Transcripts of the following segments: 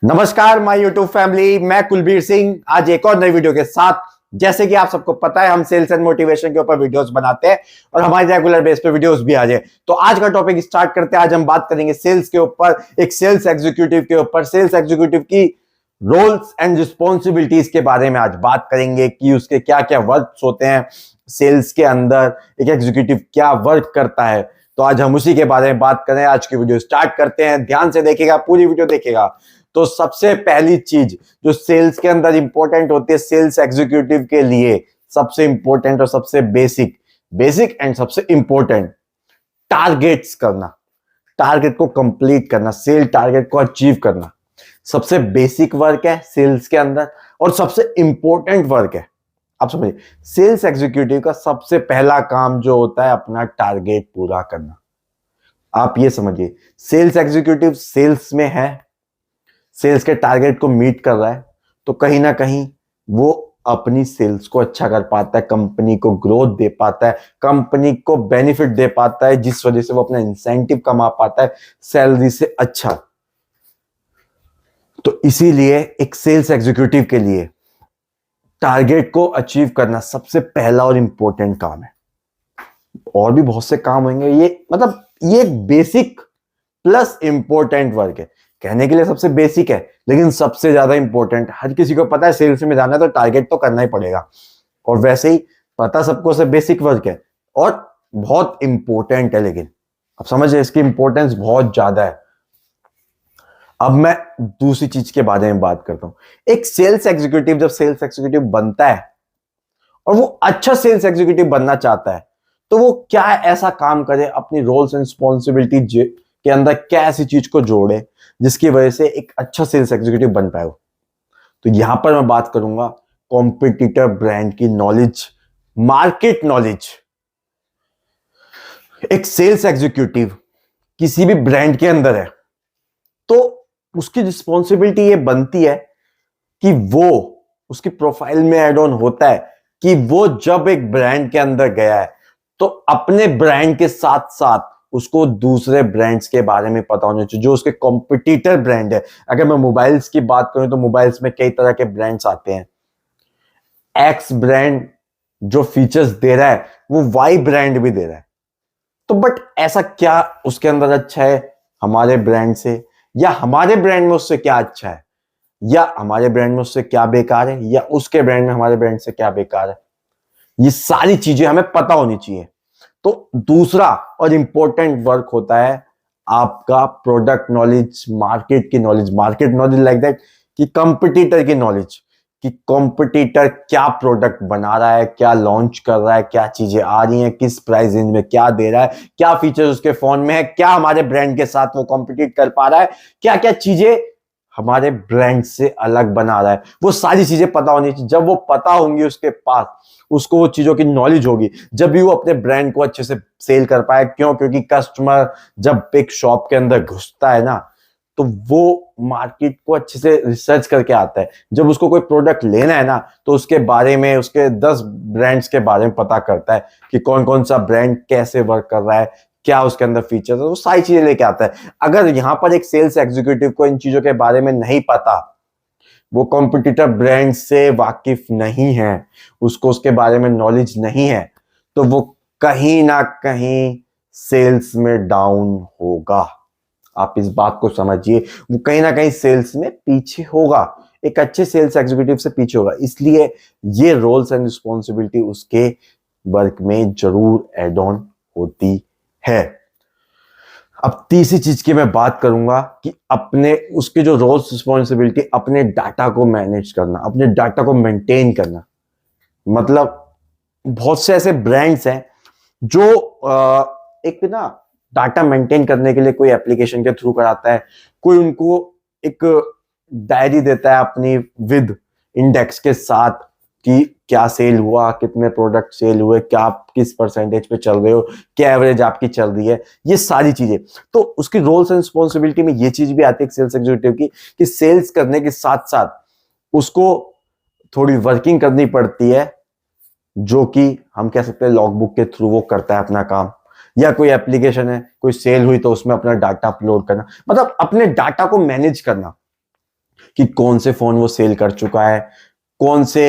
नमस्कार my YouTube family, मैं कुलबीर सिंह आज एक और नई वीडियो के साथ। जैसे कि आप सबको पता है, हम सेल्स एंड मोटिवेशन के ऊपर वीडियोस बनाते हैं और हमारे रेगुलर बेस पे वीडियोस भी आ जाए। तो आज का टॉपिक स्टार्ट करते हैं। आज हम बात करेंगे सेल्स के ऊपर, एक सेल्स एग्जीक्यूटिव के ऊपर, सेल्स एग्जीक्यूटिव की रोल्स एंड रिस्पॉन्सिबिलिटीज के बारे में आज बात करेंगे कि उसके क्या क्या वर्क्स होते हैं सेल्स के अंदर, एक एग्जीक्यूटिव क्या वर्क करता है। तो आज हम उसी के बारे में बात करें। आज की वीडियो स्टार्ट करते हैं, ध्यान से देखिएगा, पूरी वीडियो देखिएगा। तो सबसे पहली चीज जो सेल्स के अंदर इंपॉर्टेंट होती है सेल्स एग्जीक्यूटिव के लिए, सबसे इंपॉर्टेंट और सबसे बेसिक एंड सबसे इंपॉर्टेंट, टारगेट्स करना, टारगेट को कंप्लीट करना, सेल टारगेट को अचीव करना सबसे बेसिक वर्क है सेल्स के अंदर और सबसे इंपॉर्टेंट वर्क है। आप समझिए, सेल्स एग्जीक्यूटिव का सबसे पहला काम जो होता है अपना टारगेट पूरा करना। आप ये समझिए, सेल्स एग्जीक्यूटिव सेल्स में है, सेल्स के टारगेट को मीट कर रहा है, तो कहीं ना कहीं वो अपनी सेल्स को अच्छा कर पाता है, कंपनी को ग्रोथ दे पाता है, कंपनी को बेनिफिट दे पाता है, जिस वजह से वो अपना इंसेंटिव कमा पाता है सैलरी से अच्छा। तो इसीलिए एक सेल्स एग्जीक्यूटिव के लिए टारगेट को अचीव करना सबसे पहला और इंपॉर्टेंट काम है। और भी बहुत से काम होंगे, ये एक बेसिक प्लस इंपॉर्टेंट वर्क है। कहने के लिए सबसे बेसिक है, लेकिन सबसे ज्यादा इंपॉर्टेंट। हर किसी को पता है सेल्स में जाना है तो टारगेट तो करना ही पड़ेगा, और वैसे ही पता सबको से बेसिक वर्क है और बहुत इंपॉर्टेंट है। लेकिन अब समझिए, इसकी इंपॉर्टेंस बहुत ज्यादा है। अब मैं दूसरी चीज के बारे में बात करता हूं। एक सेल्स एग्जीक्यूटिव जब सेल्स एग्जीक्यूटिव बनता है और वो अच्छा सेल्स एग्जीक्यूटिव बनना चाहता है, तो वो क्या ऐसा काम करे, अपनी रोल्स एंड रिस्पॉन्सिबिलिटी के अंदर क्या ऐसी चीज को जोड़े जिसकी वजह से एक अच्छा सेल्स एग्जीक्यूटिव बन पाए। तो यहां पर मैं बात करूंगा कॉम्पिटिटर ब्रांड की नॉलेज, मार्केट नॉलेज। एक सेल्स एग्जीक्यूटिव किसी भी ब्रांड के अंदर है तो उसकी रिस्पॉन्सिबिलिटी ये बनती है कि वो, उसकी प्रोफाइल में ऐड ऑन होता है कि वो जब एक ब्रांड के अंदर गया है तो अपने ब्रांड के साथ साथ उसको दूसरे ब्रांड्स के बारे में पता होना चाहिए, जो उसके कॉम्पिटिटर ब्रांड है। अगर मैं मोबाइल्स की बात करूं तो मोबाइल्स में कई तरह के ब्रांड्स आते हैं। एक्स ब्रांड जो फीचर्स दे रहा है वो वाई ब्रांड भी दे रहा है। तो बट ऐसा क्या उसके अंदर अच्छा है हमारे ब्रांड से, या हमारे ब्रांड में उससे क्या अच्छा है, या हमारे ब्रांड में उससे क्या बेकार है, या उसके ब्रांड में हमारे ब्रांड से क्या बेकार है। ये सारी चीजें हमें पता होनी चाहिए। तो दूसरा और इंपॉर्टेंट वर्क होता है आपका प्रोडक्ट नॉलेज, मार्केट की knowledge. Market knowledge like that कि कंपटीटर की नॉलेज, कि कंपटीटर क्या प्रोडक्ट बना रहा है, क्या लॉन्च कर रहा है, क्या चीजें आ रही हैं, किस प्राइस रेंज में क्या दे रहा है, क्या फीचर्स उसके फोन में है, क्या हमारे ब्रांड के साथ वो कॉम्पिटिट कर पा रहा है, क्या क्या चीजें हमारे ब्रांड से अलग बना रहा है। वो सारी चीजें पता होनी चाहिए। जब वो पता होंगी उसके पास, उसको वो चीजों की नॉलेज होगी, जब भी वो अपने ब्रांड को अच्छे से सेल कर पाए। क्यों? क्योंकि कस्टमर जब एक शॉप के अंदर घुसता है ना, तो वो मार्केट को अच्छे से रिसर्च करके आता है। जब उसको कोई प्रोडक्ट लेना है ना, तो उसके बारे में, उसके 10 ब्रांड्स के बारे में पता करता है कि कौन कौन सा ब्रांड कैसे वर्क कर रहा है, क्या उसके अंदर फीचर्स है, वो सारी चीजें लेके आता है। अगर यहां पर एक सेल्स एग्जीक्यूटिव को इन चीजों के बारे में नहीं पता, वो कॉम्पिटिटर ब्रांड से वाकिफ नहीं है, उसको उसके बारे में नॉलेज नहीं है, तो वो कहीं ना कहीं सेल्स में डाउन होगा। आप इस बात को समझिए, वो कहीं ना कहीं सेल्स में पीछे होगा, एक अच्छे सेल्स एग्जीक्यूटिव से पीछे होगा। इसलिए ये रोल्स एंड रिस्पॉन्सिबिलिटी उसके वर्क में जरूर एड ऑन होती है। अब तीसरी चीज की मैं बात करूंगा कि अपने, उसके जो रोल्स रिस्पॉन्सिबिलिटी, अपने डाटा को मैनेज करना, अपने डाटा को मेंटेन करना। मतलब बहुत से ऐसे ब्रांड्स हैं जो एक ना डाटा मेंटेन करने के लिए कोई एप्लीकेशन के थ्रू कराता है, कोई उनको एक डायरी देता है अपनी विद इंडेक्स के साथ कि क्या सेल हुआ, कितने प्रोडक्ट सेल हुए, क्या आप किस परसेंटेज पे चल रहे हो, क्या एवरेज आपकी चल रही है, ये सारी चीजें। तो उसकी रोल्स एंड रिस्पॉन्सिबिलिटी में ये चीज भी आती है सेल्स एग्जीक्यूटिव की, कि सेल्स करने के साथ साथ उसको थोड़ी वर्किंग करनी पड़ती है, जो कि हम कह सकते हैं लॉगबुक के थ्रू वो करता है अपना काम। या कोई एप्लीकेशन है, कोई सेल हुई तो उसमें अपना डाटा अपलोड करना, मतलब अपने डाटा को मैनेज करना। कि कौन से फोन वो सेल कर चुका है, कौन से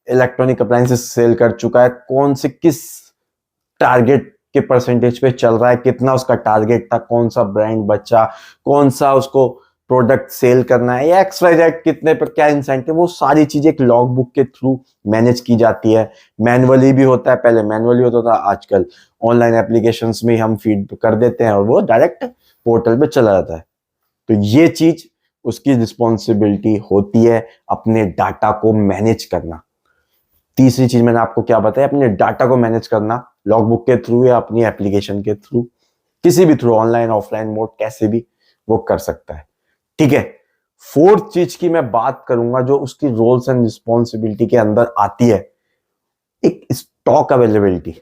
इलेक्ट्रॉनिक अप्लायंसेस सेल कर चुका है, कौन से किस टारगेट के परसेंटेज पे चल रहा है, कितना उसका टारगेट था, कौन सा ब्रांड बचा, कौन सा उसको प्रोडक्ट सेल करना है, या XYZ कितने पर क्या इंसेंटिव, वो सारी चीजें एक लॉग बुक के थ्रू मैनेज की जाती है। मैनुअली भी होता है, पहले मैनुअली होता था, आजकल ऑनलाइन एप्लीकेशंस में हम फीड कर देते हैं और वो डायरेक्ट पोर्टल पे चला जाता है। तो ये चीज उसकी रिस्पॉन्सिबिलिटी होती है, अपने डाटा को मैनेज करना। तीसरी चीज मैंने आपको क्या बताया, अपने डाटा को मैनेज करना, लॉग बुक के थ्रू या अपनी एप्लीकेशन के थ्रू, किसी भी थ्रू, ऑनलाइन ऑफलाइन मोड, कैसे भी वो कर सकता है। ठीक है। फोर्थ चीज की मैं बात करूंगा जो उसकी रोल्स एंड रिस्पॉन्सिबिलिटी के अंदर आती है, एक स्टॉक अवेलेबिलिटी।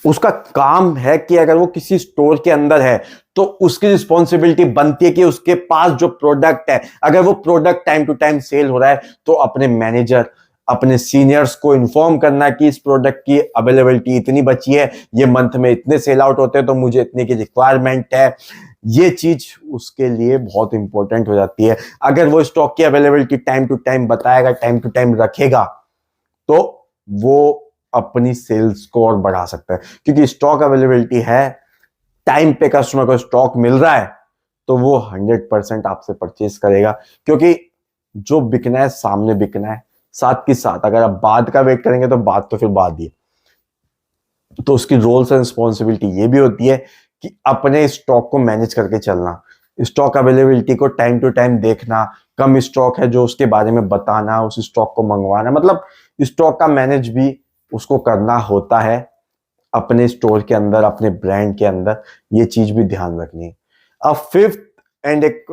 उसका काम है कि अगर वो किसी स्टोर के अंदर है तो उसकी रिस्पॉन्सिबिलिटी बनती है कि उसके पास जो प्रोडक्ट है, अगर वो product time to time sell हो रहा है तो अपने मैनेजर, अपने सीनियर्स को इन्फॉर्म करना कि इस प्रोडक्ट की अवेलेबिलिटी इतनी बची है, ये मंथ में इतने सेल आउट होते हैं तो मुझे इतने की रिक्वायरमेंट है। ये चीज उसके लिए बहुत इंपॉर्टेंट हो जाती है। अगर वो स्टॉक की अवेलेबिलिटी टाइम टू टाइम बताएगा, टाइम टू टाइम रखेगा, तो वो अपनी सेल्स को और बढ़ा सकता है, क्योंकि स्टॉक अवेलेबिलिटी है, टाइम पे कस्टमर को स्टॉक मिल रहा है, तो वो 100% आपसे परचेज करेगा, क्योंकि जो बिकना है सामने बिकना है, साथ के साथ अगर आप बाद का वेट करेंगे तो बात तो फिर बाद ही। तो उसकी रोल्स एंड रिस्पॉन्सिबिलिटी ये भी होती है कि अपने स्टॉक को मैनेज करके चलना, स्टॉक अवेलेबिलिटी को टाइम टू टाइम देखना, कम स्टॉक है जो उसके बारे में बताना, उस स्टॉक को मंगवाना, मतलब स्टॉक का मैनेज भी उसको करना होता है अपने स्टोर के अंदर, अपने ब्रांड के अंदर। ये चीज भी ध्यान रखनी है। अब फिफ्थ एंड एक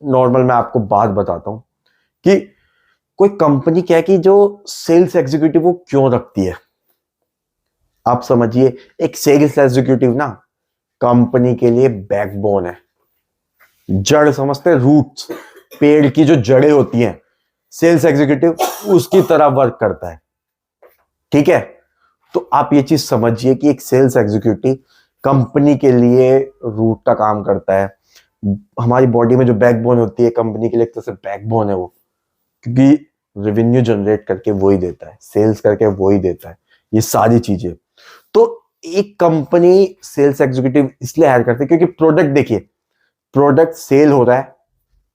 नॉर्मल मैं आपको बात बताता हूं कि कोई कंपनी क्या है कि जो सेल्स एग्जीक्यूटिव वो क्यों रखती है। आप समझिए, एक सेल्स एग्जीक्यूटिव ना कंपनी के लिए बैकबोन है, जड़ समझते हैं, रूट्स, पेड़ की जो जड़ें होती हैं, सेल्स एग्जीक्यूटिव उसकी तरह वर्क करता है। ठीक है। तो आप ये चीज समझिए कि एक सेल्स एग्जीक्यूटिव कंपनी के लिए रूट का काम करता है। हमारी बॉडी में जो बैकबोन होती है कंपनी के लिए, एक तरह से बैकबोन है वो, क्योंकि रेवेन्यू जनरेट करके वो ही देता है, सेल्स करके वो ही देता है, ये सारी चीजें। तो एक कंपनी सेल्स एग्जीक्यूटिव इसलिए हायर करती है क्योंकि प्रोडक्ट, देखिए प्रोडक्ट सेल हो रहा है,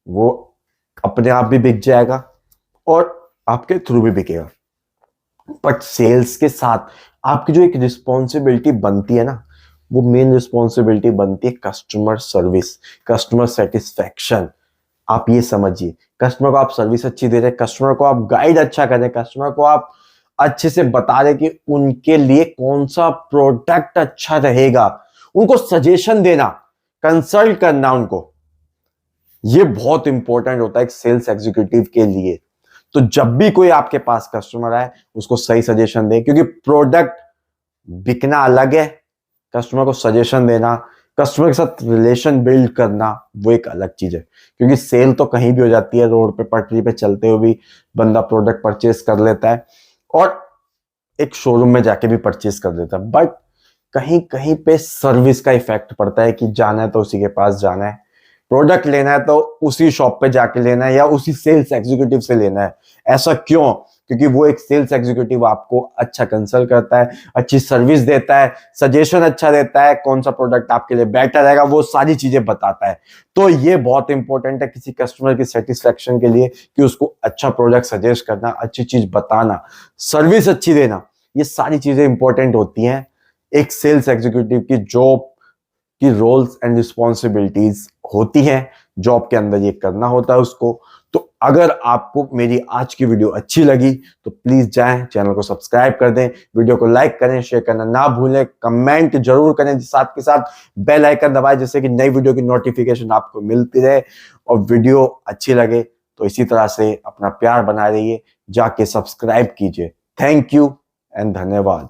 वो अपने आप भी बिक जाएगा और आपके थ्रू भी बिकेगा, बट सेल्स के साथ आपकी जो एक रिस्पॉन्सिबिलिटी बनती है ना, वो मेन रिस्पॉन्सिबिलिटी बनती है कस्टमर सर्विस, कस्टमर सेटिस्फैक्शन। आप ये समझिए, कस्टमर को आप सर्विस अच्छी दे रहे, कस्टमर को आप गाइड अच्छा कर रहे, कस्टमर को आप अच्छे से बता रहे कि उनके लिए कौन सा प्रोडक्ट अच्छा रहेगा, उनको सजेशन देना, कंसल्ट करना उनको, ये बहुत इंपॉर्टेंट होता है एक सेल्स एग्जीक्यूटिव के लिए। तो जब भी कोई आपके पास कस्टमर आए उसको सही सजेशन दे, क्योंकि प्रोडक्ट बिकना अलग है, कस्टमर को सजेशन देना, कस्टमर के साथ रिलेशन बिल्ड करना, वो एक अलग चीज है। क्योंकि सेल तो कहीं भी हो जाती है, रोड पे पटरी पे चलते हुए भी बंदा प्रोडक्ट परचेज कर लेता है और एक शोरूम में जाके भी परचेज कर लेता है, बट कहीं कहीं पे सर्विस का इफेक्ट पड़ता है कि जाना है तो उसी के पास जाना है, प्रोडक्ट लेना है तो उसी शॉप पे जाके लेना है या उसी सेल्स एग्जीक्यूटिव से लेना है। ऐसा क्यों? क्योंकि वो एक सेल्स एग्जीक्यूटिव आपको अच्छा कंसल्ट करता है, अच्छी सर्विस देता है, सजेशन अच्छा देता है, कौन सा प्रोडक्ट आपके लिए बेटर रहेगा, वो सारी चीजें बताता है। तो ये बहुत इंपॉर्टेंट है किसी कस्टमर की सेटिस्फेक्शन के लिए कि उसको अच्छा प्रोडक्ट सजेस्ट करना, अच्छी चीज बताना, सर्विस अच्छी देना, ये सारी चीजें इंपॉर्टेंट होती हैं एक सेल्स एग्जीक्यूटिव की जॉब की रोल्स एंड रिस्पॉन्सिबिलिटीज होती हैं, जॉब के अंदर ये करना होता है उसको। तो अगर आपको मेरी आज की वीडियो अच्छी लगी तो प्लीज जाएं, चैनल को सब्सक्राइब कर दें, वीडियो को लाइक करें, शेयर करना ना भूलें, कमेंट जरूर करें, साथ के साथ बेल आइकन दबाएं जिससे कि नई वीडियो की नोटिफिकेशन आपको मिलती रहे। और वीडियो अच्छी लगे तो इसी तरह से अपना प्यार बनाए रहिए, जाके सब्सक्राइब कीजिए। थैंक यू एंड धन्यवाद।